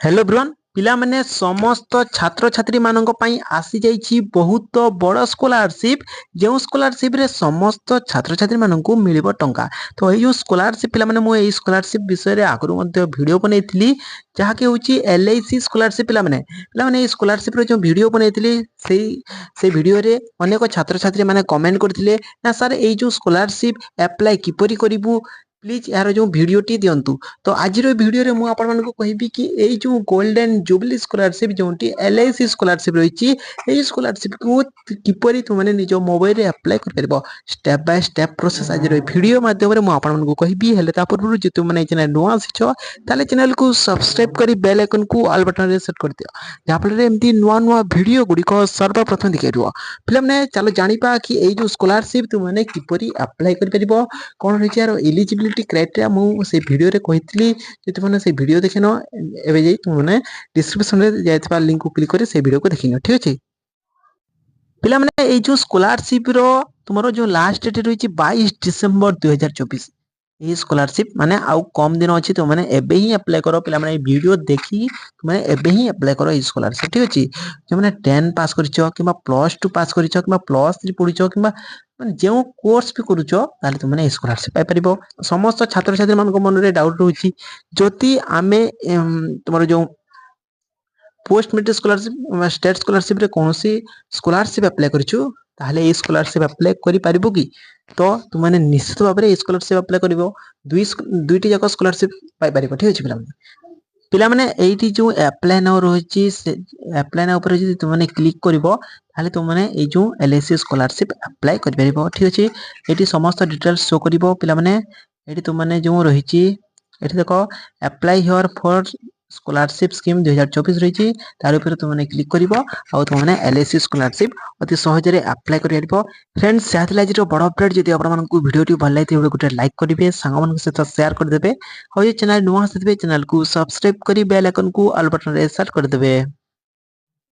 Hello brown पिला माने समस्त छात्र छात्री मानक पई आसी जाइछि बहुत बड़ स्कॉलरशिप जो स्कॉलरशिप रे समस्त छात्र छात्री मानकू मिलिबो टंका। तो ए जो स्कॉलरशिप पिला माने मो ए स्कॉलरशिप विषय रे आगरु मध्ये वीडियो बनैथिली जहा के होछि एलआईसी स्कॉलरशिप पिला माने ए स्कॉलरशिप रे जो वीडियो बनैथिली से वीडियो रे अनेक छात्र छात्री माने कमेंट करथिले ना सर ए जो स्कॉलरशिप अप्लाई किपरि करिवु प्लीज यार जो वीडियो टी दियंतु। तो आज वीडियो रे मु आपण मानकू कहिबी कि ए जो गोल्डन जुबली स्कॉलरशिप जोंटी एलआईसी स्कॉलरशिप रहिछि ए स्कॉलरशिप को किपरि तुम माने निजो मोबाइल रे अप्लाई कर परबो स्टेप बाय स्टेप प्रोसेस आज वीडियो माध्यम रे मु आपण मानकू कहिबी। हेले ता पूर्व जे तुम माने चैनल नुआ सिछो ताले चैनल को सब्सक्राइब करी बेल आइकन को ऑल बटन रे सेट कर दियो जा फल रे एम्ति नुआ नुआ वीडियो गुडी को सर्वप्रथम दिखाइबो। फिल्म ने चलो जानिपा कि ए जो स्कॉलरशिप तुम माने किपरि अप्लाई कर परबो कोन रहिछि यार एलिजिबिलिटी क्राइटेरिया मु से वीडियो रे कहितली जे तुम माने से वीडियो देखिनो एबे जे तुम माने डिस्क्रिप्शन रे जायतबा लिंक को क्लिक करे से वीडियो को देखिनो ठीक अछि। पिला माने ए जो स्कॉलरशिप रो तुमरो जो लास्ट डेट रहिछि 22 डिसेंबर 2024 ये स्कॉलरशिप माने आउ कम दिन अछि तो माने एबे ही अप्लाई करो पिला माने वीडियो देखि तो माने एबे ही अप्लाई करो ई स्कॉलरशिप ठीक अछि। जे माने 10 पास करिछो किबा +2 पास करिछो किबा +3 पढिछो किबा माने जो कोर्स भी करूछो ताले तो माने स्कॉलरशिप पाइ परिबो। समस्त छात्र छात्री मन को मन रे डाउट रहउछि जति आमे तुमरो जो post matric scholarship state scholarship रे कोनोसी स्कॉलरशिप अप्लाई करिछु ताहले ए स्कॉलरशिप अप्लाई करि परिबो कि तो तुम माने निश्चित भाबरे ए स्कॉलरशिप अप्लाई करिवो दुईटी जाक स्कॉलरशिप पाइ परिबो ठीक अछि। पिला माने एठी जो अप्लाई नाउ रहिछि से अप्लाई नाउ पर जदि तुम माने क्लिक करिवो ताहले तुम माने ए जो एलआईसी स्कॉलरशिप अप्लाई करि परिबो ठीक अछि। एठी समस्त डिटेल्स शो करिवो पिला माने एठी तुम माने जो रहिछि एठी देखो apply here for scholarship scheme 2024 रहिछि तार ऊपर तुम माने क्लिक करिवो आ तुम माने एलआईसी स्कॉलरशिप अति सहज रे अप्लाई करि परिबो। फ्रेंड्स साथला जिरो बड़ अपडेट जदि आपण मानकू वीडियो टी भल लागिते गोटे लाइक करिवे संग मन के साथ शेयर कर देबे और ये चैनल नुआ से चैनल को सब्सक्राइब करी बेल आइकन को ऑल बटन रे सेट कर देबे।